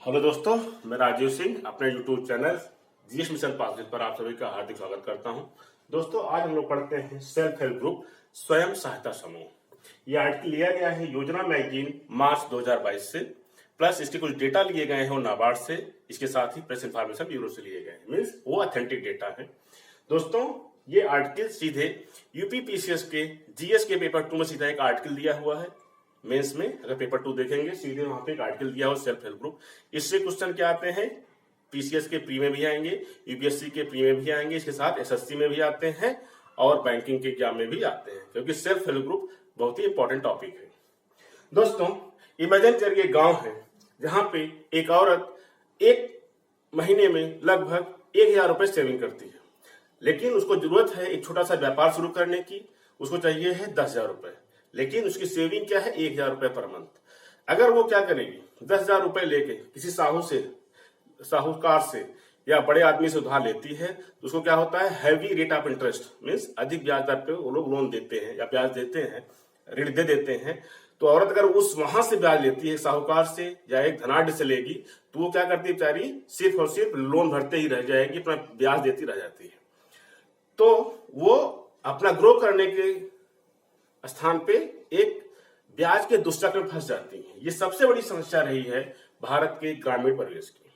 Hello दोस्तों, मैं राजीव सिंह अपने YouTube channel GS mission passbook पर आप सभी का हार्दिक स्वागत करता हूं। दोस्तों, आज हम लोग पढ़ते हैं सेल्फ हेल्प ग्रुप स्वयं सहायता समूह। यह आर्टिकल लिया गया है योजना मैगजीन मार्च 2022 से, प्लस इसके कुछ डेटा लिए गए हैं नाबार्ड से, इसके साथ ही प्रेस इंफॉर्मेशन ब्यूरो से लिए गए हैं, मीन्स वो ऑथेंटिक डेटा है। दोस्तों, ये आर्टिकल सीधे यूपीपीसीएस के जीएस के पेपर 2 में सीधा एक आर्टिकल दिया हुआ है। मेंस में अगर पेपर 2 देखेंगे सीधे वहां पे एक आर्टिकल दिया हो सेल्फ हेल्प ग्रुप। इससे क्वेश्चन क्या आते हैं, पीसीएस के प्री में भी आएंगे, यूपीएससी के प्री में भी आएंगे, इसके साथ एसएससी में भी आते हैं और बैंकिंग के एग्जाम में भी आते हैं, क्योंकि सेल्फ हेल्प ग्रुप बहुत ही इंपॉर्टेंट टॉपिक है। दोस्तों, इमेजिन करिए गांव है जहां पे एक औरत एक महीने में लगभग 1000 रुपए सेविंग करती है, लेकिन उसको जरूरत है एक छोटा सा व्यापार शुरू करने की। उसको चाहिए है 10,000 रुपए, लेकिन उसकी सेविंग क्या है 1000 रुपए पर मंथ। अगर वो क्या करेगी, 10,000 रुपए लेके किसी साहूकार से या बड़े आदमी से उधार लेती है, तो उसको क्या होता है, heavy rate of interest, means अधिक ब्याज दर पे वो लोग लोन देते हैं या ब्याज देते हैं, ऋण दे देते हैं। तो औरत अगर उस वहां से ब्याज लेती है, साहूकार से या एक धनाढ़ से लेगी, तो वो क्या करती है बेचारी, सिर्फ और सिर्फ लोन भरते ही रह जाएगी, अपना ब्याज देती रह जाती है। तो वो अपना ग्रो करने के स्थान पे एक ब्याज के दुष्चक्र में फंस जाती है। ये सबसे बड़ी समस्या रही है भारत के ग्रामीण परिवेश की।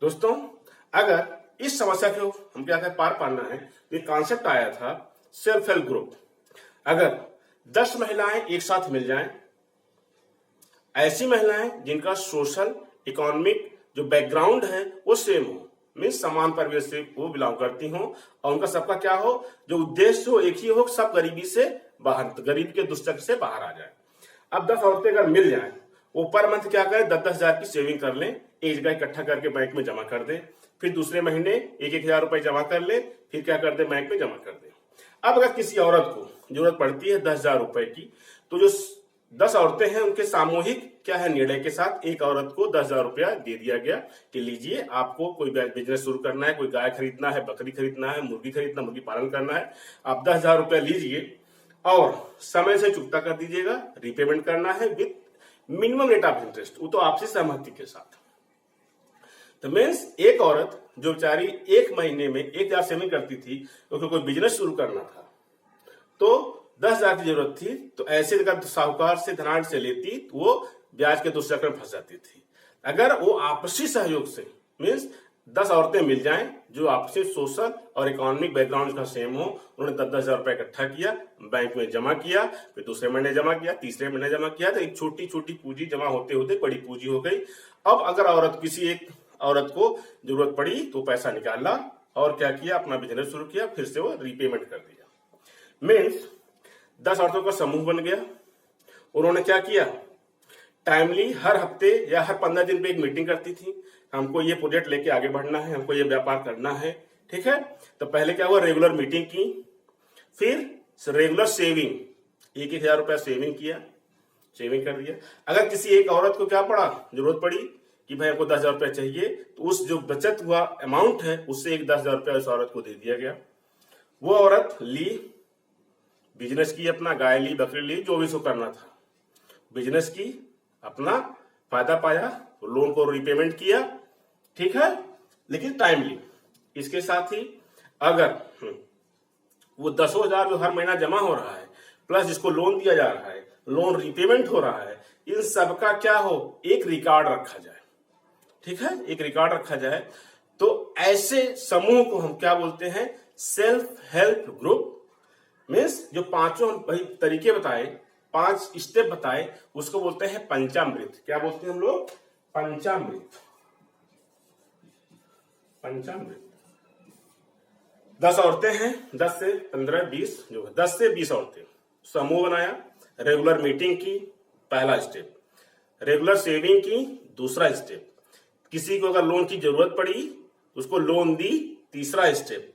दोस्तों, अगर इस समस्या को हम क्या पार पाना है, तो एक कॉन्सेप्ट आया था सेल्फ हेल्प ग्रुप। अगर 10 महिलाएं एक साथ मिल जाएं, ऐसी महिलाएं जिनका सोशल इकोनॉमिक जो बैकग्राउंड है वो सेम हो, मीन्स समान परिवेश से वो बिलोंग करती हो, और उनका सबका क्या हो, जो उद्देश्य हो एक ही हो, सब गरीबी से बाहर, गरीब के दुष्चक्र से बाहर आ जाए। अब 10 औरतें अगर मिल जाएं, वो पर मंथ क्या करें, 10,000 की सेविंग कर लें, एक जगह इकट्ठा करके बैंक में जमा कर दे, फिर दूसरे महीने 1,000 रुपए जमा कर ले, फिर क्या कर दे, बैंक में जमा कर दे। अब अगर किसी औरत को जरूरत पड़ती है 10,000 रुपए की, तो जो 10 औरतें हैं उनके सामूहिक क्या है निर्णय के साथ एक औरत को 10,000 रुपया दे दिया गया कि लीजिए, आपको कोई बिजनेस शुरू करना है, कोई गाय खरीदना है, बकरी खरीदना है, मुर्गी खरीदना, मुर्गी पालन करना है, आप 10,000 रुपया लीजिए और समय से चुकता कर दीजिएगा, रीपेमेंट करना है with minimum rate of interest, वो तो आपसी सहमति के साथ। तो मीन्स एक औरत जो बेचारी एक महीने में 1,000 सेविंग करती थी, क्योंकि कोई बिजनेस शुरू करना था, तो 10,000 की जरूरत थी, तो ऐसे अगर साहूकार से धनाढ़ से लेती तो वो ब्याज के दुष्चक्र में फंस जाती थी। अगर वो आपसी सहयोग से, मीन्स 10 औरतें मिल जाएं जो आपसी सोशल और इकोनॉमिक बैकग्राउंड का सेम हो, उन्होंने 10,000 रुपए इकट्ठा किया, बैंक में जमा किया, फिर दूसरे महीने जमा किया, तीसरे महीने जमा किया, तो एक छोटी छोटी पूंजी जमा होते होते बड़ी पूंजी हो गई। अब अगर किसी एक औरत को जरूरत पड़ी तो पैसा निकाला और क्या किया, अपना बिजनेस शुरू किया, फिर से वो रीपेमेंट कर दिया। मीन्स 10 औरतों का समूह बन गया। उन्होंने क्या किया, टाइमली हर हफ्ते या हर 15 दिन पे एक मीटिंग करती थी, हमको ये प्रोजेक्ट लेके आगे बढ़ना है, हमको ये व्यापार करना है, ठीक है। तो पहले क्या हुआ, रेगुलर मीटिंग की, फिर रेगुलर सेविंग, 1,000 रुपया सेविंग किया, सेविंग कर दिया। अगर किसी एक औरत को क्या पड़ा, जरूरत पड़ी कि भाई हमको 10,000 रुपया चाहिए, तो उस जो बचत हुआ अमाउंट है उससे एक 10,000 रुपया उस औरत को दे दिया गया। वो औरत ली, बिजनेस की, अपना गाय ली, बकरी ली, जो भी सो करना था, बिजनेस की, अपना फायदा पाया, लोन को रीपेमेंट किया, ठीक है, लेकिन टाइमली। इसके साथ ही अगर वो 10,000 जो हर महीना जमा हो रहा है, प्लस जिसको लोन दिया जा रहा है, लोन रीपेमेंट हो रहा है, इन सबका क्या हो, एक रिकॉर्ड रखा जाए, ठीक है, एक रिकॉर्ड रखा जाए। तो ऐसे समूह को हम क्या बोलते हैं, सेल्फ हेल्प ग्रुप। मीन्स जो पांचों तरीके बताए, 5 स्टेप बताए, उसको बोलते हैं पंचामृत। क्या बोलते हैं हम लोग, पंचामृत। पंचामृत। 10 औरतें हैं, 10 से 15, 20, जो 10 से 20 औरतें, समूह बनाया, रेगुलर मीटिंग की, पहला स्टेप, रेगुलर सेविंग की, दूसरा स्टेप, किसी को अगर लोन की जरूरत पड़ी उसको लोन दी, तीसरा स्टेप,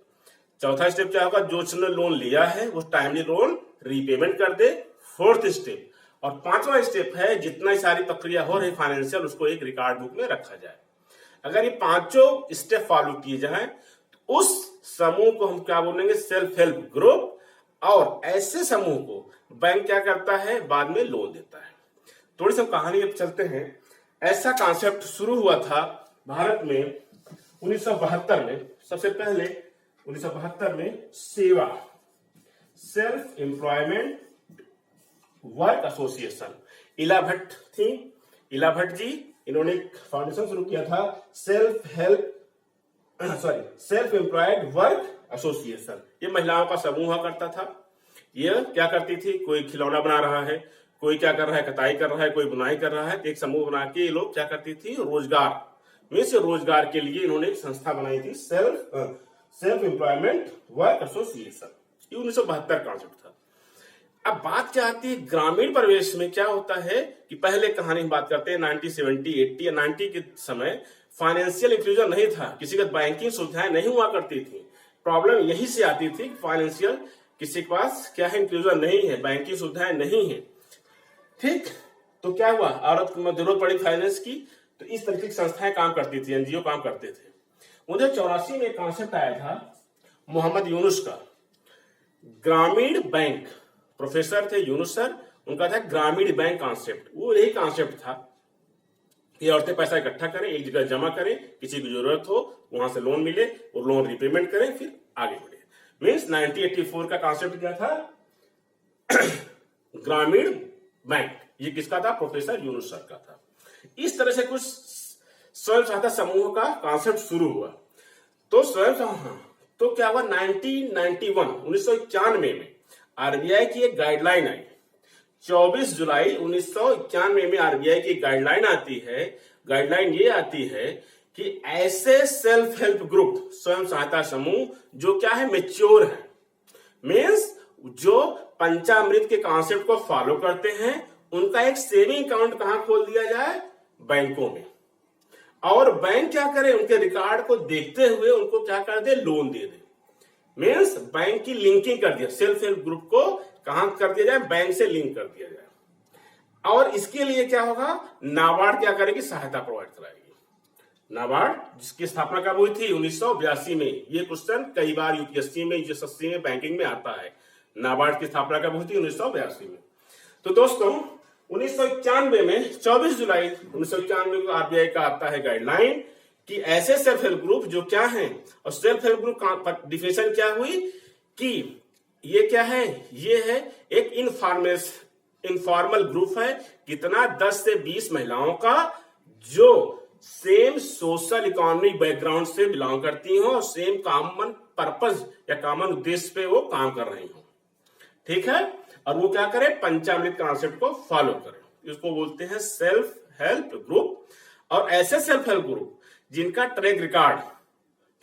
चौथा स्टेप क्या होगा, जो उसने लोन लिया है वो टाइमली लोन रीपेमेंट कर दे, फोर्थ स्टेप, और 5वां स्टेप है जितना ही सारी प्रक्रिया हो रही फाइनेंशियल, उसको एक रिकॉर्ड बुक में रखा जाए। अगर ये पांचों स्टेप फॉलो किए जाएं तो उस समूह को हम क्या बोलेंगे, सेल्फ हेल्प ग्रुप। और ऐसे समूह को बैंक क्या करता है, बाद में लोन देता है। थोड़ी सी कहानी अब चलते हैं। ऐसा कॉन्सेप्ट शुरू हुआ था भारत में 1972 में। सबसे पहले 1972 में सेवा, सेल्फ एम्प्लॉयमेंट वर्क एसोसिएशन, इला भट्ट थी, इला भट्ट जी, इन्होंने फाउंडेशन शुरू किया था सेल्फ एम्प्लॉयड वर्क एसोसिएशन। ये महिलाओं का समूह हुआ करता था। ये क्या करती थी, कोई खिलौना बना रहा है, कोई क्या कर रहा है, कताई कर रहा है, कोई बुनाई कर रहा है, एक समूह बना के ये लोग क्या करती थी, रोजगार में से रोजगार के लिए इन्होंने एक संस्था बनाई थी, सेल्फ एम्प्लॉयमेंट वर्क एसोसिएशन। ये 1972 कॉन्सेप्ट था। अब बात क्या आती है, ग्रामीण परिवेश में क्या होता है कि पहले कहानी हम बात करते हैं 1970, 80 या 90 के समय फाइनेंशियल इंक्लूजन नहीं था, किसी का बैंकिंग सुविधाएं नहीं हुआ करती थी। प्रॉब्लम यही से आती थी, फाइनेंशियल किसी के पास क्या है, इंक्लूजन नहीं है, बैंकिंग सुविधाएं नहीं है। ठीक, तो क्या हुआ, औरत को जरूरत पड़ी फाइनेंस की, तो इस तरीके की संस्थाएं काम करती थी, एनजीओ काम करते थे। 1984 में एक कॉन्सेप्ट आया था मोहम्मद यूनुस का, ग्रामीण बैंक, प्रोफेसर थे यूनुस सर, उनका था ग्रामीण बैंक कॉन्सेप्ट। वो यही कॉन्सेप्ट था कि औरतें पैसा इकट्ठा करें, एक जगह जमा करें, किसी की जरूरत हो वहां से लोन मिले, वो लोन रिपेमेंट करें, फिर आगे बढ़े। मीन्स 1984 का कॉन्सेप्ट क्या था, ग्रामीण बैंक। ये किसका था, प्रोफेसर यूनुस सर का था। इस तरह से कुछ स्वयं सहायता समूह का कॉन्सेप्ट शुरू हुआ। तो तो क्या हुआ, 1991 में आरबीआई की एक गाइडलाइन आई। 24 जुलाई 1991 में आरबीआई की गाइडलाइन आती है। गाइडलाइन ये आती है कि ऐसे सेल्फ हेल्प ग्रुप, स्वयं सहायता समूह जो क्या है, मेच्योर है, मीन्स जो पंचामृत के कॉन्सेप्ट को फॉलो करते हैं, उनका एक सेविंग अकाउंट कहां खोल दिया जाए, बैंकों में। और बैंक क्या करे, उनके रिकॉर्ड को देखते हुए उनको क्या कर दे, लोन दे दे। मीन्स बैंक की लिंकिंग कर दिया, सेल्फ हेल्प ग्रुप को कहां कर दिया जाए, बैंक से लिंक कर दिया जाए। और इसके लिए क्या होगा, नाबार्ड क्या करेगी, सहायता प्रोवाइड कराएगी। नाबार्ड जिसकी स्थापना कब हुई थी, 1982 में। ये क्वेश्चन कई बार यूपीएससी में, यूएसएससी में, बैंकिंग में आता है। नाबार्ड की स्थापना कब हुई थी, 1982 में। तो दोस्तों 1991 में 24 जुलाई 1991 को आरबीआई का आता है गाइडलाइन कि ऐसे सेल्फ हेल्प ग्रुप जो क्या हैं, और सेल्फ हेल्प ग्रुप का डिफिनेशन क्या हुई कि ये क्या है, ये है एक इनफॉर्मल ग्रुप है, कितना, 10 से 20 महिलाओं का जो सेम सोशल इकोनॉमिक बैकग्राउंड से बिलोंग करती हो और सेम कॉमन पर्पस या कॉमन उद्देश्य पे वो काम कर रही हो। ठीक है, और वो क्या करे, पंचामृत कॉन्सेप्ट को फॉलो करे। इसको बोलते हैं सेल्फ हेल्प ग्रुप। और ऐसे सेल्फ हेल्प ग्रुप जिनका ट्रैक रिकॉर्ड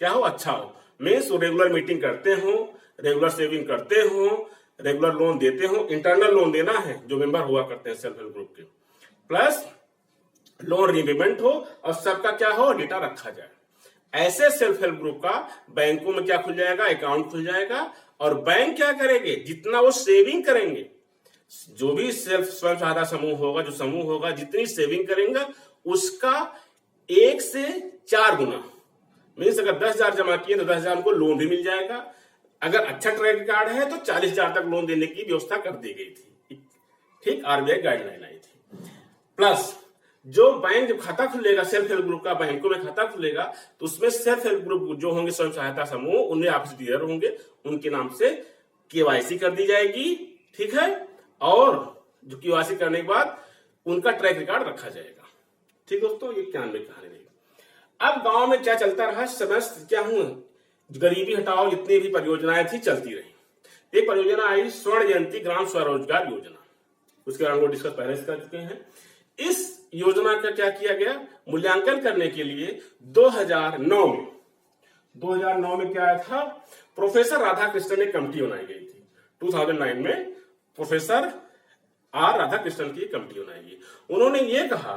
क्या हो, अच्छा हो, मीन्स रेगुलर मीटिंग करते हो, रेगुलर सेविंग करते हो, रेगुलर लोन देते हो, इंटरनल लोन देना है जो मेंबर हुआ करते हैं सेल्फ हेल्प ग्रुप के, प्लस लोन रिपेमेंट हो, और सबका क्या हो, डेटा रखा जाए। ऐसे सेल्फ हेल्प ग्रुप का बैंकों में क्या खुल जाएगा, अकाउंट खुल जाएगा। और बैंक क्या करेंगे, जितना वो सेविंग करेंगे, जो भी स्वयं सहायता समूह होगा, जो समूह होगा, जितनी सेविंग करेंगे उसका 1 से 4 गुना, मीन्स अगर 10,000 जमा किए तो 10,000 को लोन भी मिल जाएगा। अगर अच्छा ट्रैक रिकॉर्ड है तो 40,000 तक लोन देने की व्यवस्था कर दी गई थी। ठीक, आरबीआई गाइडलाइन आई थी। प्लस जो बैंक जब खाता खुलेगा सेल्फ हेल्प ग्रुप का, बैंकों में खाता खुलेगा, तो उसमें सेल्फ हेल्प ग्रुप जो होंगे, स्वयं सहायता समूह, उनमें आपसी डीलर होंगे, उनके नाम से केवाईसी कर दी जाएगी। ठीक है, और जो केवाईसी करने के बाद उनका ट्रैक रिकॉर्ड रखा जाएगा। ठीक दोस्तों, ये 91 कहानी रही। अब गांव में क्या चलता रहा, समस्त क्या हुआ, गरीबी हटाओ, जितनी भी परियोजनाएं थी चलती रही। एक परियोजना आई स्वर्ण जयंती ग्राम स्वरोजगार योजना, उसके बारे में डिस्कस पहले कर चुके हैं। इस योजना का क्या किया गया, मूल्यांकन करने के लिए 2009 में क्या आया था, प्रोफेसर राधाकृष्णन ने कमेटी बनाई गई थी। 2009 में प्रोफेसर आर राधाकृष्णन की कमेटी बनाई गई। उन्होंने ये कहा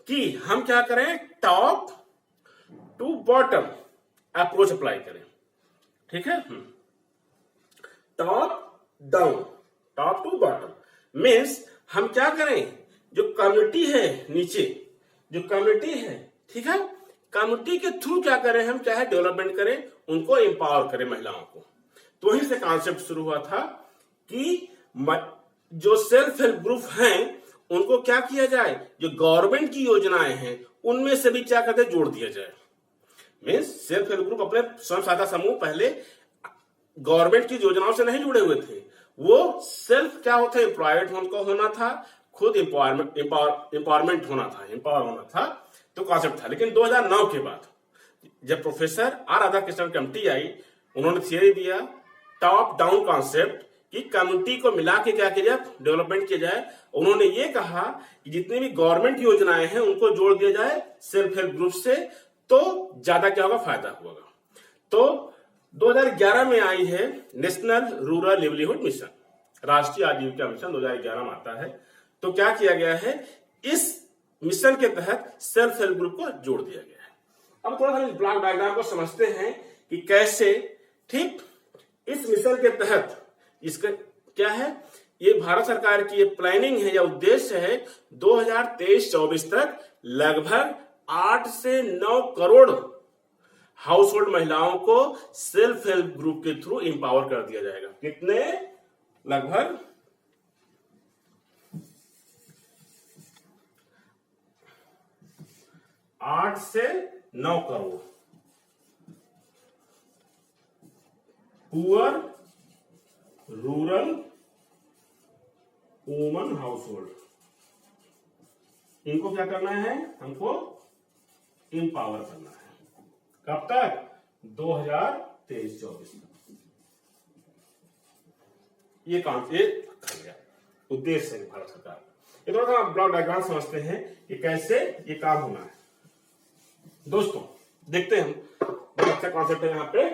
कि हम क्या करें, top to bottom approach apply करें। ठीक है, top down, top to bottom means हम क्या करें, जो कम्युनिटी है नीचे, जो कम्युनिटी है, ठीक है, कम्युनिटी के थ्रू क्या करें, हम चाहे डेवलपमेंट करें, उनको एम्पावर करें महिलाओं को। तो वहीं से कॉन्सेप्ट शुरू हुआ था कि जो सेल्फ हेल्प ग्रुप हैं उनको क्या किया जाए, जो गवर्नमेंट की योजनाएं हैं उनमें से भी क्या करते जोड़ दिया जाए। मीन्स सेल्फ हेल्प ग्रुप अपने स्वयं सहायता समूह पहले गवर्नमेंट की योजनाओं से नहीं जुड़े हुए थे, वो सेल्फ क्या होते हैं, एम्प्लॉयड उनको होना था, खुद एम्पावरमेंट होना था, एम्पावर होना था, तो कॉन्सेप्ट था। लेकिन 2009 के बाद जब प्रोफेसर आर राधाकृष्णन कमेटी आई, उन्होंने थियरी दिया टॉप डाउन कॉन्सेप्ट कि कम्युनिटी को मिला के क्या किया जाए, डेवलपमेंट किया जाए। उन्होंने ये कहा कि जितनी भी गवर्नमेंट की योजनाएं हैं उनको जोड़ दिया जाए सेल्फ हेल्प ग्रुप से, तो ज्यादा क्या होगा, फायदा होगा। तो 2011 में आई है नेशनल रूरल लिवलीहुड मिशन, राष्ट्रीय आजीविका मिशन 2011 में आता है। तो क्या किया गया है, इस मिशन के तहत सेल्फ हेल्प ग्रुप को जोड़ दिया गया है। अब थोड़ा सा ब्लॉक डायग्राम को समझते हैं कि कैसे, ठीक, इस मिशन के तहत इसका क्या है, ये भारत सरकार की ये प्लानिंग है या उद्देश्य है 2023-24 तक लगभग 8 से 9 करोड़ हाउस होल्ड महिलाओं को सेल्फ हेल्प ग्रुप के थ्रू एम्पावर कर दिया जाएगा। कितने, लगभग 8 से 9 crore poor rural woman house hold, इनको क्या करना है, हमको एम्पावर करना है। कब तक, 2023-24 तक। ये काम ये कर गया, उद्देश्य है भारत सरकार। ये थोड़ा सा ब्लॉक डायग्राम समझते हैं कि कैसे ये काम होना है। दोस्तों देखते हैं, बहुत अच्छा कॉन्सेप्ट है यहाँ पे।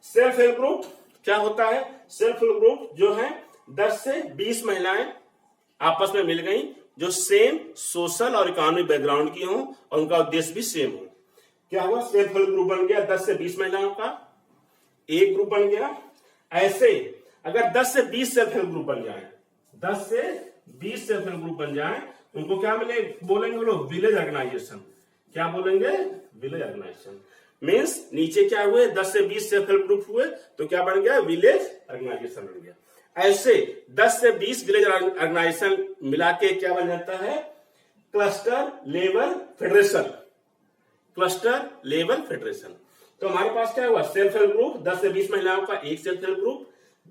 सेल्फ हेल्प ग्रुप क्या होता है, सेल्फ हेल्प ग्रुप जो है 10 से 20 महिलाएं आपस में मिल गई जो सेम सोशल और इकोनॉमिक बैकग्राउंड की हो और उनका उद्देश्य भी सेम हो। क्या हुआ, सेल्फ हेल्प ग्रुप बन गया 10 से 20 महिलाओं का एक ग्रुप बन गया। ऐसे अगर 10 से 20 सेल्फ हेल्प ग्रुप बन जाए, 10 से 20 सेल्फ हेल्प ग्रुप बन जाए, उनको क्या मिले, बोलेंगे लोग विलेज ऑर्गेनाइजेशन। क्या बोलेंगे, विलेज ऑर्गेनाइजेशन। मीन्स नीचे क्या हुए, 10 से 20 सेल्फ हेल्प ग्रुप हुए तो क्या बन गया, विलेज ऑर्गेनाइजेशन बन गया। ऐसे 10 से 20 विलेज ऑर्गेनाइजेशन मिला के क्या बन जाता है, cluster level federation. Cluster level federation. तो हमारे पास क्या हुआ, सेल्फ हेल्प ग्रुप 10 से 20 महिलाओं का एक सेल्फ हेल्प ग्रुप,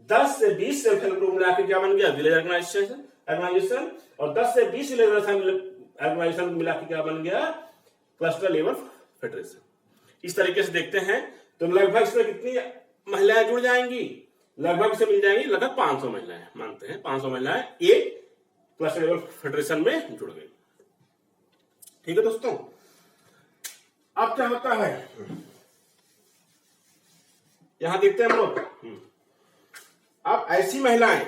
10 से 20 सेल्फ हेल्प ग्रुप मिला के क्या बन गया, विलेज ऑर्गेनाइजेशन। और 10 से 20 विलेज ऑर्गेनाइजेशन मिला के क्या बन गया, क्लस्टर लेवल फेडरेशन। इस तरीके से देखते हैं तो लगभग इसमें कितनी महिलाएं जुड़ जाएंगी, लगभग से मिल जाएंगी लगभग 500 महिलाएं, मानते हैं 500 महिलाएं एक क्लस्टर लेवल फेडरेशन में जुड़ गई। ठीक है दोस्तों, अब क्या होता है यहां देखते हैं हम लोग। अब ऐसी महिलाएं,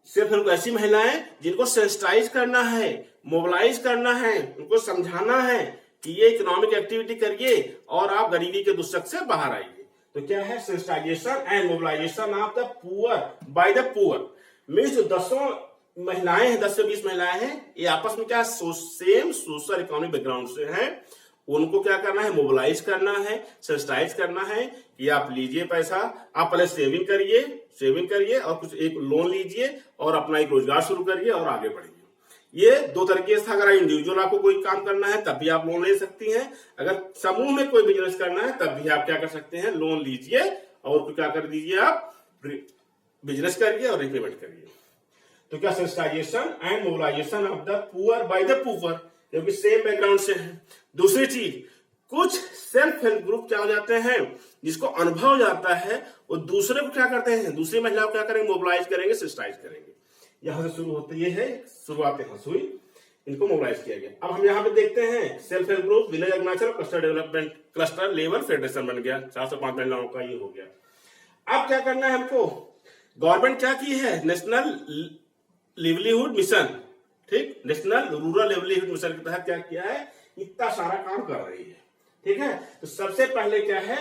सिर्फ ऐसी महिलाएं जिनको सेंसिटाइज करना है, मोबिलाइज करना है, उनको समझाना है कि ये इकोनॉमिक एक्टिविटी करिए और आप गरीबी के दुष्चक से बाहर आइए। तो क्या है, sensitisation and mobilisation of the poor by the poor. Means जो 10 महिलाएं हैं, 10 से 20 महिलाएं हैं, ये आपस में क्या सेम सोशल इकोनॉमिक बैकग्राउंड से हैं, उनको क्या करना है, मोबिलाइज करना है, सेंसिटाइज करना है कि आप लीजिए पैसा, आप पहले सेविंग करिए और कुछ एक लोन लीजिए और अपना एक रोजगार शुरू करिए और आगे बढ़िए। ये दो तरीके से, अगर इंडिविजुअल आपको कोई काम करना है तब भी आप लोन ले सकती हैं, अगर समूह में कोई बिजनेस करना है तब भी आप क्या कर सकते हैं, लोन लीजिए और क्या कर दीजिए, आप बिजनेस करिए और रिपेमेंट करिए। तो क्या, sensitisation and mobilisation of the poor by the poor, क्योंकि सेम बैकग्राउंड से है। दूसरी चीज, कुछ सेल्फ हेल्प ग्रुप क्या हो जाते हैं, जिसको अनुभव हो जाता है, वो दूसरे को क्या करते हैं, दूसरी महिलाओं को क्या करेंगे, मोबिलाइज करेंगे, सेंसिटाइज करेंगे। यहां से शुरू होते ये है, शुरुआत यहां से हुई, इनको मोबिलाइज किया गया। अब हम यहाँ पे देखते हैं self help group, village organisation, cluster development, cluster level federation बन गया, 405 महिलाओं का ये हो गया। अब क्या करना है हमको, गवर्नमेंट क्या की है, नेशनल लिवलीहुड मिशन, ठीक, नेशनल रूरल लिवलीहुड मिशन के तहत क्या किया है, इतना सारा काम कर रही है। ठीक है, तो सबसे पहले क्या है,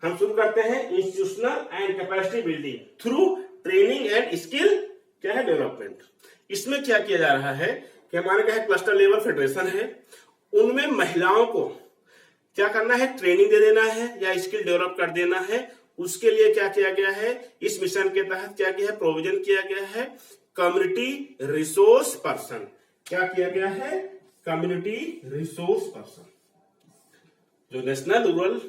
हम शुरू करते हैं institutional and capacity building through training and skill क्या है, डेवलपमेंट। इसमें क्या किया जा रहा है कि हमारे क्या है, क्लस्टर लेवल फेडरेशन है, उनमें महिलाओं को क्या करना है, ट्रेनिंग दे देना है या स्किल डेवलप कर देना है। उसके लिए क्या किया गया है, इस मिशन के तहत क्या किया है, प्रोविजन किया गया है कम्युनिटी रिसोर्स पर्सन। क्या किया गया है? Community resource person. जो नेशनल रूरल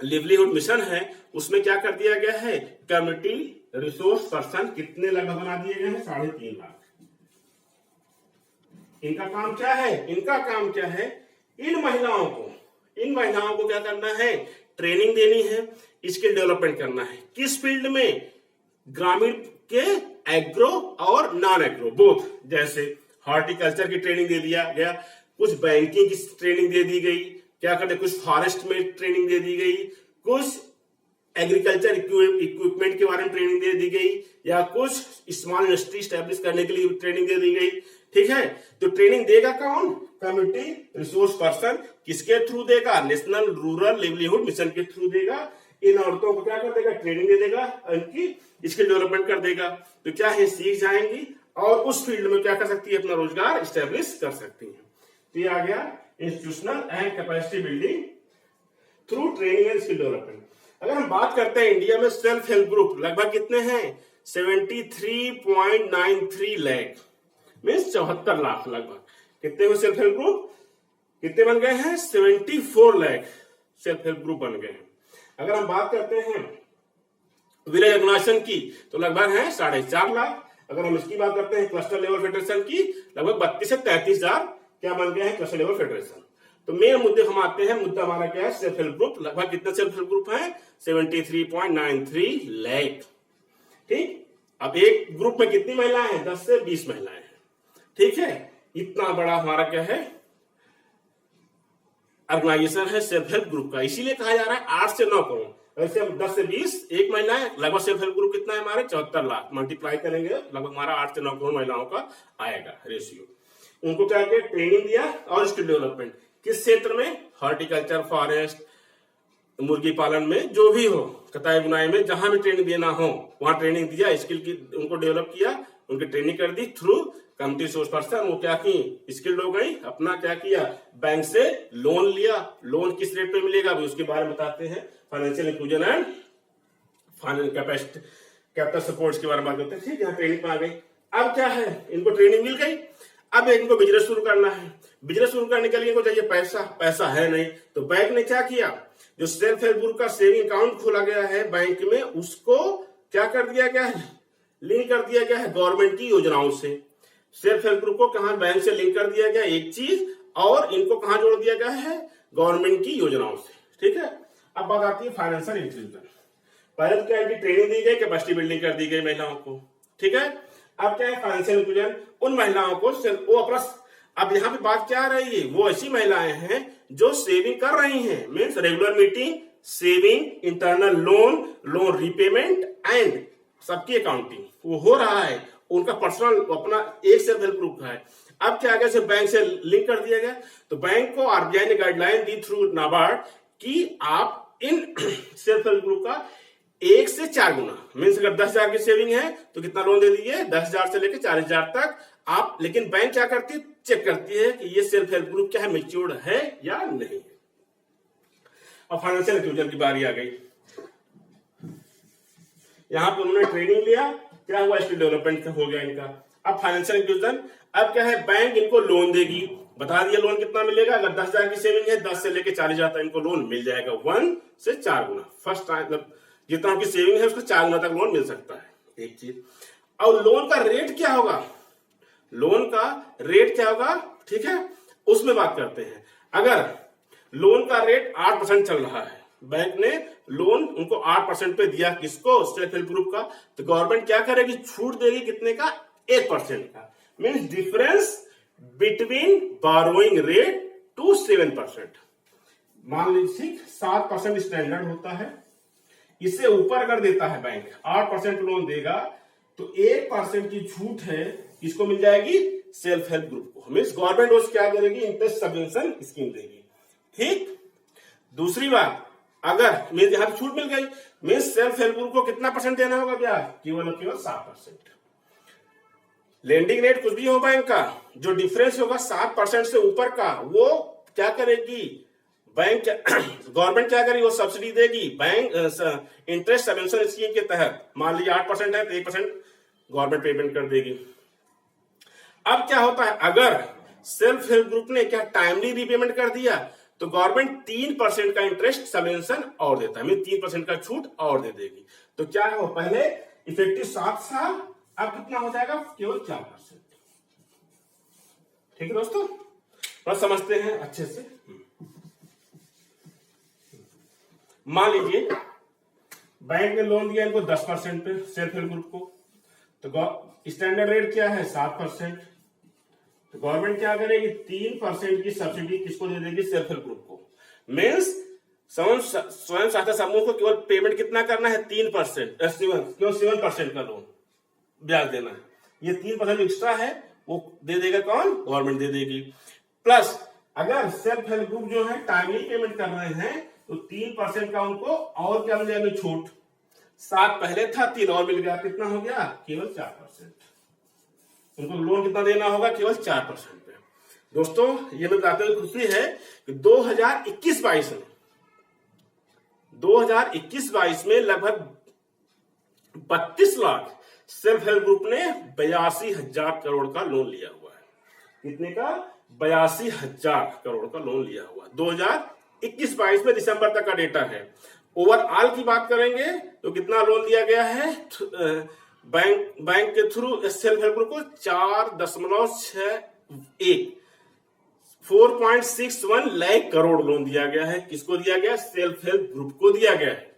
लिवलीहुड मिशन है उसमें क्या कर दिया गया है? कम्युनिटी रिसोर्स पर्सन कितने लगभग बना दिए गए हैं? 3.5 लाख। इनका काम क्या है? इनका काम क्या है? इन महिलाओं को क्या करना है? ट्रेनिंग देनी है, स्किल डेवलपमेंट करना है। किस फील्ड में? ग्रामीण के एग्रो और नॉन एग्रो बोथ। जैसे हॉर्टिकल्चर की ट्रेनिंग दे दिया गया, कुछ बैंकिंग की ट्रेनिंग दे दी गई, क्या करते, कुछ फॉरेस्ट में ट्रेनिंग दे दी गई, कुछ एग्रीकल्चर इक्विपमेंट के बारे में ट्रेनिंग दे दी गई, या कुछ स्मॉल इंडस्ट्री स्टैब्लिश करने के लिए ट्रेनिंग दे दी गई। ठीक है, तो ट्रेनिंग देगा कौन? Community resource person. किसके थ्रू देगा? नेशनल रूरल लिवलीहुड मिशन के थ्रू देगा। इन औरतों को क्या कर देगा? ट्रेनिंग दे देगा, इनकी स्किल डेवलपमेंट कर देगा। तो क्या है? सीख जाएंगी और उस फील्ड में क्या कर सकती है? अपना रोजगार स्टैब्लिश कर सकती है। तो ये आ गया institutional and capacity building through training and skill development. अगर हम बात करते हैं इंडिया में सेल्फ हेल्प ग्रुप लगभग कितने हैं? 73.93 लाख, मीन्स 74 लाख लगभग। कितने हुए सेल्फ हेल्प ग्रुप? कितने बन गए हैं? 74 लाख सेल्फ हेल्प ग्रुप बन गए हैं। अगर हम बात करते हैं विलेज ऑर्गेनाइजेशन की तो लगभग है 4.5 लाख। अगर हम इसकी बात करते हैं क्लस्टर लेवल फेडरेशन की, लगभग 32 से 33 हजार क्या बन गए हैं? Cluster level federation. तो मेन मुद्दे हम आते हैं, मुद्दा हमारा क्या है? Self help group. लगभग कितने सेल्फ हेल्प ग्रुप हैं? 73.93 लाख। ठीक, अब एक ग्रुप में कितनी महिलाएं हैं? 10 से 20 महिलाएं हैं। ठीक है, इतना बड़ा हमारा क्या है? ऑर्गेनाइजेशन है सेल्फ हेल्प ग्रुप का। इसीलिए कहा जा रहा है 8 से 9 करोड़। वैसे हम 10 से 20 एक महिलाएं, लगभग सेल्फ हेल्प ग्रुप कितना है हमारे? 74 लाख। मल्टीप्लाई करेंगे लगभग हमारा 8 से 9 करोड़ महिलाओं का आएगा रेशियो। उनको क्या किया? ट्रेनिंग दिया और स्किल डेवलपमेंट। किस क्षेत्र में? हॉर्टिकल्चर, फॉरेस्ट, मुर्गी पालन में, जो भी हो, कताई बुनाई में, जहां भी ट्रेनिंग देना हो वहां ट्रेनिंग दिया, स्किल की उनको डेवलप किया, उनकी ट्रेनिंग कर the through community resource person. वो क्या की? स्किल्ड हो गई। अपना क्या किया? बैंक से लोन लिया। लोन किस रेट पे मिलेगा अभी उसके बारे में बताते हैं। Financial inclusion and capital support के बारे में बात करते हैं। ठीक है, ट्रेनिंग में आ गई। अब क्या है? इनको ट्रेनिंग मिल गई, अब इनको बिजनेस शुरू करना है। बिजनेस शुरू करने के लिए इनको चाहिए पैसा। पैसा है नहीं, तो बैंक ने क्या किया? जो सेल्फ हेल्प ग्रुप का सेविंग अकाउंट खोला गया है बैंक में, उसको क्या कर दिया गया है? लिंक कर दिया गया है गवर्नमेंट की योजनाओं से। सेल्फ हेल्प ग्रुप को कहां? बैंक से लिंक कर दिया गया एक चीज, और इनको कहां जोड़ दिया गया है? गवर्नमेंट की योजनाओं से। ठीक है, अब बात आती है फाइनेंशियल इंक्लूजन। पहले तो क्या है? ट्रेनिंग दी गई, कैपेसिटी बिल्डिंग कर दी गई महिलाओं को। ठीक है, अब क्या है? Financial inclusion. उन महिलाओं को वो अपना, अब यहाँ पे बात क्या आ रही है? वो ऐसी महिलाएं हैं जो सेविंग कर रही हैं, means regular meeting, saving, internal loan, loan repayment and सबकी अकाउंटिंग वो हो रहा है। उनका पर्सनल अपना एक सेल्फ हेल्प ग्रुप का है। अब क्या गया? बैंक से लिंक कर दिया गया, तो बैंक को आरबीआई ने गाइडलाइन दी थ्रू नाबार्ड कि आप इन सेल्फ हेल्प ग्रुप का 1 से 4 गुना, मीन्स अगर 10,000 की सेविंग है तो कितना लोन दे दीजिए? 10,000 से लेकर 40,000 तक आप। लेकिन बैंक क्या करती है? चेक करती है कि ये सेल्फ हेल्प ग्रुप क्या है, मैच्योर्ड है या नहीं। अब फाइनेंशियल इंक्लूजन की बारी आ गई। यहां पे उन्होंने ट्रेनिंग लिया, क्या हुआ? स्किल डेवलपमेंट हो गया इनका। अब फाइनेंशियल इंक्लूजन, अब क्या है? बैंक इनको लोन देगी। बता दिया लोन कितना मिलेगा? अगर 10,000 की सेविंग है, 10 से लेकर 40,000 तक इनको लोन मिल जाएगा। 1 से 4 गुना। फर्स्ट टाइम जितना उनकी सेविंग है उसका 4 गुना तक लोन मिल सकता है। एक चीज। और लोन का रेट क्या होगा? लोन का रेट क्या होगा? ठीक है, उसमें बात करते हैं। अगर लोन का रेट 8% चल रहा है, बैंक ने लोन उनको 8% पे दिया, किसको? सेल्फ हेल्प ग्रुप का, तो गवर्नमेंट क्या करेगी? छूट देगी कितने का? 1% का। Means difference between borrowing rate to 7%। मान लीजिए 7% स्टैंडर्ड होता है, इससे ऊपर अगर देता है बैंक 8% लोन देगा, तो 1% की छूट है, किसको मिल जाएगी? सेल्फ हेल्प ग्रुप को। मीन्स गवर्नमेंट उस क्या करेगी? इंटरेस्ट सब्वेंशन स्कीम देगी। ठीक, दूसरी बात, अगर मीन्स यहां छूट मिल गई, मीन्स सेल्फ हेल्प ग्रुप को कितना परसेंट देना होगा? क्या? केवल 7%। लेंडिंग रेट कुछ भी हो बैंक का, जो डिफरेंस होगा 7% से ऊपर का, वो क्या करेगी? बैंक गवर्नमेंट क्या करेगी? वो सब्सिडी देगी बैंक इंटरेस्ट सब्वेंशन स्कीम के तहत। मान लीजिए 8% है तो 1% गवर्नमेंट पेमेंट कर देगी। अब क्या होता है, अगर सेल्फ हेल्प ग्रुप ने क्या टाइमली रीपेमेंट कर दिया तो गवर्नमेंट 3% का इंटरेस्ट सबवेंशन और देता है, 3% का छूट और दे देगी। तो क्या है, वो पहले इफेक्टिव 7 साल, अब कितना हो जाएगा, केवल 4%। ठीक है दोस्तों, बस समझते हैं अच्छे से। मान लीजिए बैंक ने लोन दिया इनको 10% पे सेल्फ हेल्प ग्रुप को, तो स्टैंडर्ड रेट क्या है 7%। तो गवर्नमेंट क्या करेगी, 3% की सब्सिडी किसको दे देगी, सेल्फ हेल्प ग्रुप को। मीन्स स्वयं सहायता समूह को केवल पेमेंट कितना करना है, 3%, केवल 7% का लोन ब्याज देना है। ये 3% एक्स्ट्रा है वो दे देगा कौन, गवर्नमेंट दे देगी। प्लस अगर सेल्फ हेल्प ग्रुप जो है टाइमली पेमेंट कर रहे हैं तो 3% का उनको और क्या मिल जाएगा, छूट। 7 पहले था, 3 और मिल गया, कितना हो गया, केवल 4%। उनको लोन कितना देना होगा, केवल 4% पे। दोस्तों ये मैं बताते हुए खुशी है कि 2021-22 में लगभग 32 लाख सेल्फ हेल्प ग्रुप ने 82,000 करोड़ का लोन लिया हुआ है। कितने का, 82,000 करोड़ का लोन लिया हुआ। 2021-22 में दिसंबर तक का डेटा है। ओवरऑल की बात करेंगे तो कितना लोन दिया गया है बैंक के थ्रू सेल्फ हेल्प ग्रुप को, 4.61 लाख करोड़ लोन दिया गया है। किसको दिया गया, सेल्फ हेल्प ग्रुप को दिया गया है।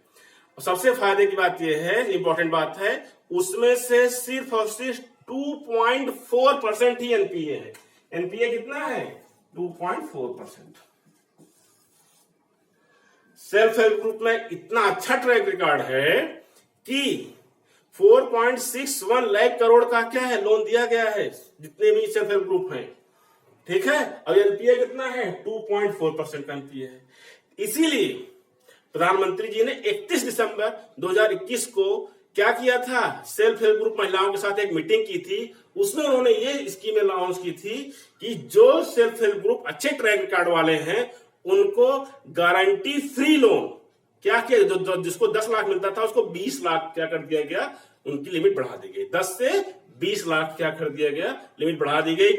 और सबसे फायदे की बात यह है, इंपॉर्टेंट बात है, उसमें से सिर्फ और सिर्फ 2.4% ही एनपीए है। एनपीए कितना है, 2.4%। सेल्फ हेल्प ग्रुप में इतना अच्छा ट्रैक रिकॉर्ड है कि 4.61 लाख करोड़ का क्या है, लोन दिया गया है जितने भी सेल्फ हेल्प ग्रुप हैं। ठीक है, और एनपीए कितना है, 2.4% का एनपीए है। इसीलिए प्रधानमंत्री जी ने 31 दिसंबर 2021 को क्या किया था, सेल्फ हेल्प ग्रुप महिलाओं के साथ एक मीटिंग की थी। उसमें उन्होंने ये स्कीम लॉन्च की थी कि जो सेल्फ हेल्प ग्रुप अच्छे ट्रैक रिकॉर्ड वाले हैं उनको गारंटी फ्री लोन क्या किया, जो जिसको 10 लाख मिलता था उसको 20 लाख क्या कर दिया गया, उनकी लिमिट बढ़ा दी गई। 10 से 20 लाख क्या कर दिया गया, लिमिट बढ़ा दी गई।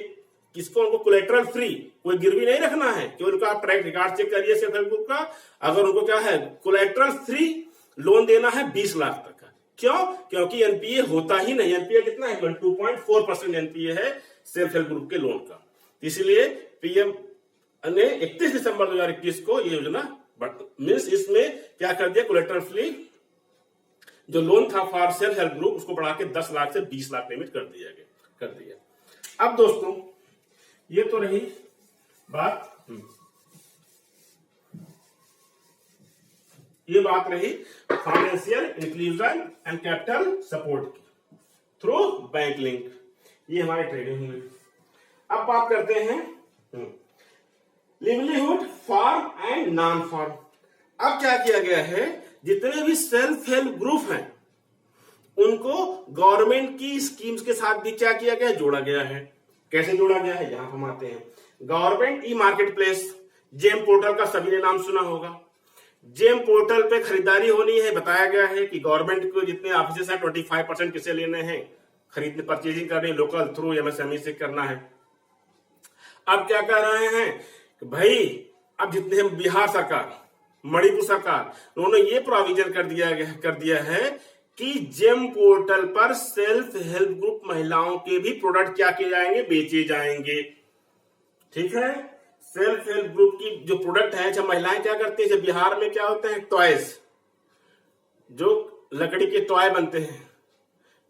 किसको, उनको कोलेटरल फ्री, कोई गिरवी नहीं रखना है, केवल उनका आप ट्रैक रिकॉर्ड चेक करिए सेल्फ हेल्प ग्रुप का। अगर उनको क्या है, कोलेटरल फ्री लोन देना है 20 लाख तक का। क्यों, क्योंकि एनपीए होता ही नहीं। एनपीए कितना है, 2.4% एनपीए है सेल्फ हेल्प ग्रुप के लोन का। इसलिए पीएम ने 31 दिसंबर 2021 को ये योजना मीन्स इसमें क्या कर दिया, कोलेटरल फ्री जो लोन था फॉर सेल्फ हेल्प ग्रुप उसको बढ़ा के 10 लाख से 20 लाख लिमिट कर दिया। अब दोस्तों ये तो रही बात, ये बात रही financial inclusion and capital support की थ्रू बैंक लिंक। ये हमारे ट्रेडिंग हुई। अब बात करते हैं livelihood farm and non farm. अब क्या किया गया है, जितने भी सेल्फ हेल्प ग्रुप हैं उनको गवर्नमेंट की स्कीम्स के साथ भी क्या किया गया, जोड़ा गया है। कैसे जोड़ा गया है, यहां हम आते हैं। Government e market place, GeM portal का सभी ने नाम सुना होगा। जेम पोर्टल पे खरीदारी होनी है। बताया गया है कि गवर्नमेंट को जितने ऑफिस है 25% किसे लेने हैं, खरीदने परचेजिंग करनी लोकल थ्रू एमएसएमई से करना है। अब क्या कर रहे हैं कि भाई अब जितने बिहार सरकार, मणिपुर सरकार, उन्होंने ये प्रोविजन कर दिया है कि जेम पोर्टल पर सेल्फ हेल्प ग्रुप महिलाओं के भी प्रोडक्ट क्या किए जाएंगे, बेचे जाएंगे। ठीक है, सेल्फ हेल्प ग्रुप की जो प्रोडक्ट है, जब महिलाएं क्या करती है, जब बिहार में क्या होते हैं टॉयज, जो लकड़ी के टॉय बनते हैं,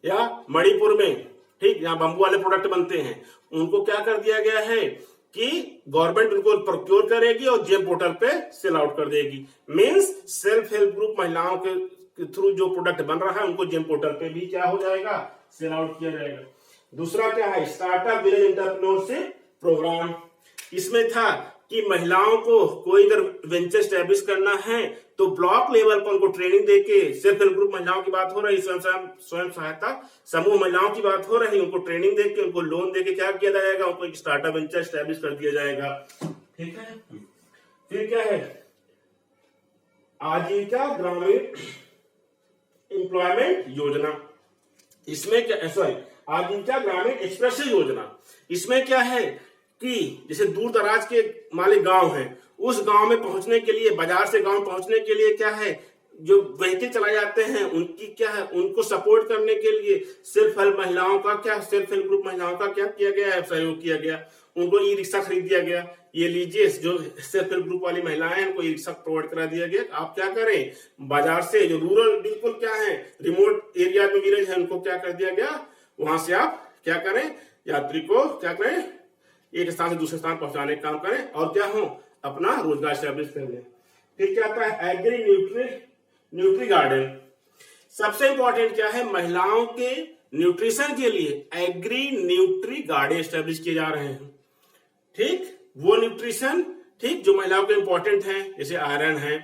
या मणिपुर में ठीक यहाँ बंबू वाले प्रोडक्ट बनते हैं, उनको क्या कर दिया गया है कि गवर्नमेंट उनको प्रोक्योर करेगी और जेम पोर्टल पे सेल आउट कर देगी। मींस सेल्फ हेल्प ग्रुप महिलाओं के थ्रू जो प्रोडक्ट बन रहा है उनको जेम पोर्टल पे भी क्या हो जाएगा, सेल आउट किया जाएगा। दूसरा क्या है, स्टार्टअप विलेज एंटरप्रेन्योरशिप प्रोग्राम। इसमें था कि महिलाओं को कोई अगर वेंचर स्टैब्लिश करना है तो ब्लॉक लेवल पर उनको ट्रेनिंग देके, सेल्फ हेल्प ग्रुप महिलाओं की बात हो रही, स्वयं सहायता समूह महिलाओं की बात हो रही, उनको ट्रेनिंग देके, उनको लोन देके क्या किया जाएगा, उनको एक स्टार्टअप वेंचर स्टैब्लिश कर दिया जाएगा। ठीक है, फिर क्या है, आजीविका ग्रामीण एम्प्लॉयमेंट योजना। इसमें क्या, सॉरी, आजीविका ग्रामीण एक्सप्रेस योजना, इसमें क्या है कि जैसे दूर दराज के मालिक गांव हैं, उस गांव में पहुंचने के लिए, बाजार से गांव पहुंचने के लिए क्या है, जो व्हीकल चलाए जाते हैं उनकी क्या है, उनको सपोर्ट करने के लिए सेल्फ हेल्प महिलाओं का क्या, सेल्फ हेल्प ग्रुप महिलाओं का क्या किया गया है, सहयोग किया गया, उनको ई रिक्शा खरीद दिया गया। ये लीजिए, जो सेल्फ हेल्प ग्रुप वाली महिलाएं हैं उनको ई रिक्शा प्रोवाइड करा दिया गया। आप क्या करें, बाजार से जो रूरल बिल्कुल क्या है, रिमोट एरिया में विलेज है, उनको क्या कर दिया गया, वहां से आप क्या करें, यात्री को क्या करें, एक स्थान से दूसरे स्थान पहुंचाने का काम करें और क्या हो, अपना रोजगार स्टैब्लिश कर लें। फिर क्या आता है, एग्री न्यूट्री गार्डन। सबसे इंपॉर्टेंट क्या है, महिलाओं के न्यूट्रिशन के लिए एग्री न्यूट्री गार्डन स्टैब्लिश किए जा रहे हैं। ठीक, वो न्यूट्रिशन, ठीक, जो महिलाओं के इंपॉर्टेंट है, जैसे आयरन है,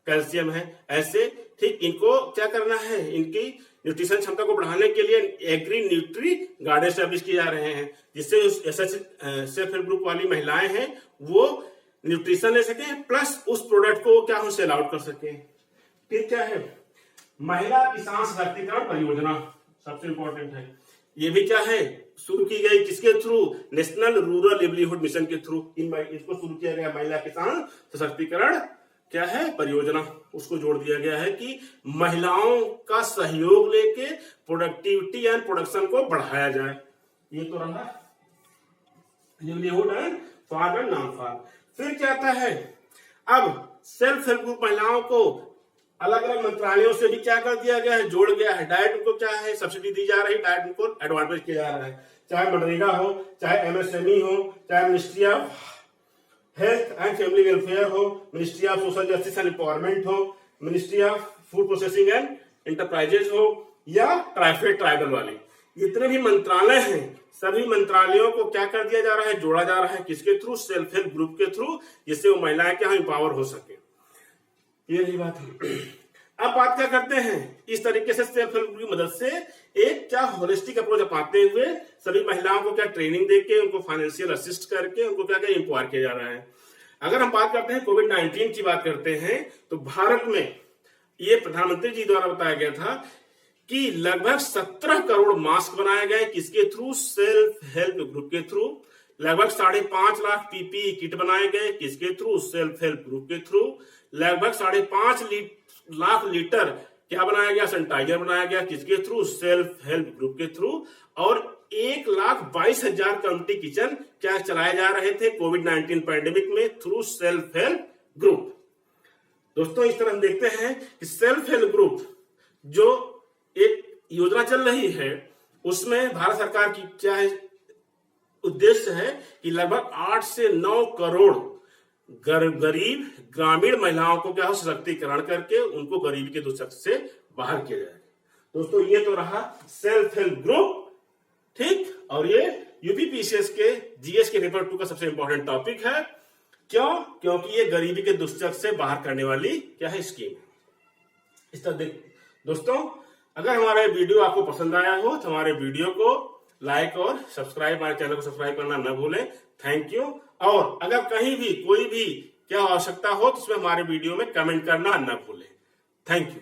कैल्शियम है, ऐसे, ठीक, इनको क्या करना है, इनकी न्यूट्रिशन क्षमता को बढ़ाने के लिए एग्री न्यूट्री गार्डन स्टैब्लिश किए जा रहे हैं, जिससे सेल्फ हेल्प ग्रुप वाली महिलाएं हैं वो न्यूट्रिशन ले सके, प्लस उस प्रोडक्ट को क्या हम सेल आउट कर सके। फिर क्या है, महिला किसान सशक्तिकरण परियोजना, सबसे इंपॉर्टेंट है। ये भी क्या है, शुरू की गई किसके through, national rural livelihood mission के थ्रू इसको शुरू किया गया। महिला किसान सशक्तिकरण क्या है, परियोजना, उसको जोड़ दिया गया है कि महिलाओं का सहयोग लेके प्रोडक्टिविटी एंड प्रोडक्शन को बढ़ाया जाए। ये तो रहा livelihood and farm and non farm. फिर क्या आता है, अब सेल्फ हेल्प ग्रुप महिलाओं को अलग अलग मंत्रालयों से भी क्या कर दिया गया है, जोड़ गया है। डाइट उनको क्या है, सब्सिडी दी जा रही है, डाइट उनको एडवांटेज किया जा रहा है, चाहे मनरेगा हो, चाहे एमएसएमई हो, चाहे ministry of health and family welfare हो, ministry of social justice and empowerment हो, ministry of food processing and enterprises हो, या ट्राइबल वाली, जितने भी मंत्रालय हैं, सभी मंत्रालयों को क्या कर दिया जा रहा है, जोड़ा जा रहा है, किसके थ्रू, सेल्फ हेल्प ग्रुप के थ्रू, जिससे वो महिलाएं क्या एम्पावर हो सके। ये रही बात है। अब बात क्या करते हैं, इस तरीके से सेल्फ हेल्प ग्रुप की मदद से एक क्या होलिस्टिक अप्रोच अपनाते हुए सभी महिलाओं को क्या ट्रेनिंग देके, उनको फाइनेंशियल असिस्ट करके, उनको क्या क्या एम्पावर किया जा रहा है। अगर हम बात करते हैं कोविड-19 की बात करते हैं, तो भारत में ये प्रधानमंत्री जी द्वारा बताया गया था कि लगभग 17 करोड़ मास्क बनाए गए, किसके थ्रू, सेल्फ हेल्प ग्रुप के थ्रू। लगभग 5.5 लाख पीपीई किट बनाए गए, किसके थ्रू, सेल्फ हेल्प ग्रुप के थ्रू। लगभग 5.5 लाख लीटर क्या बनाया गया, सैनिटाइजर बनाया गया, किसके थ्रू, सेल्फ हेल्प ग्रुप के थ्रू। और 1,22,000 कम्युनिटी किचन क्या चलाए जा रहे थे कोविड-19 पैंडेमिक में, थ्रू सेल्फ हेल्प ग्रुप। दोस्तों, इस तरह हम देखते हैं कि सेल्फ हेल्प ग्रुप जो एक योजना चल रही है, उसमें भारत सरकार की क्या है, उद्देश्य है कि लगभग 8 से 9 करोड़ गरीब ग्रामीण महिलाओं को क्या हो, सशक्तिकरण करके उनको गरीबी के दुष्चक्र से बाहर किया जाए। दोस्तों, ये तो रहा सेल्फ हेल्प ग्रुप, ठीक, और ये यूपीपीसीएस के जीएस के पेपर 2 का सबसे इंपॉर्टेंट टॉपिक है। क्यों? क्योंकि ये गरीबी के दुष्चक्र से बाहर करने वाली क्या है, स्कीम। इस तरह दोस्तों, अगर हमारा वीडियो आपको पसंद आया हो तो हमारे वीडियो को लाइक और सब्सक्राइब, हमारे चैनल को सब्सक्राइब करना न भूलें। Thank you. और अगर कहीं भी कोई भी क्या आवश्यकता हो तो उसमें हमारे वीडियो में कमेंट करना न भूलें। Thank you.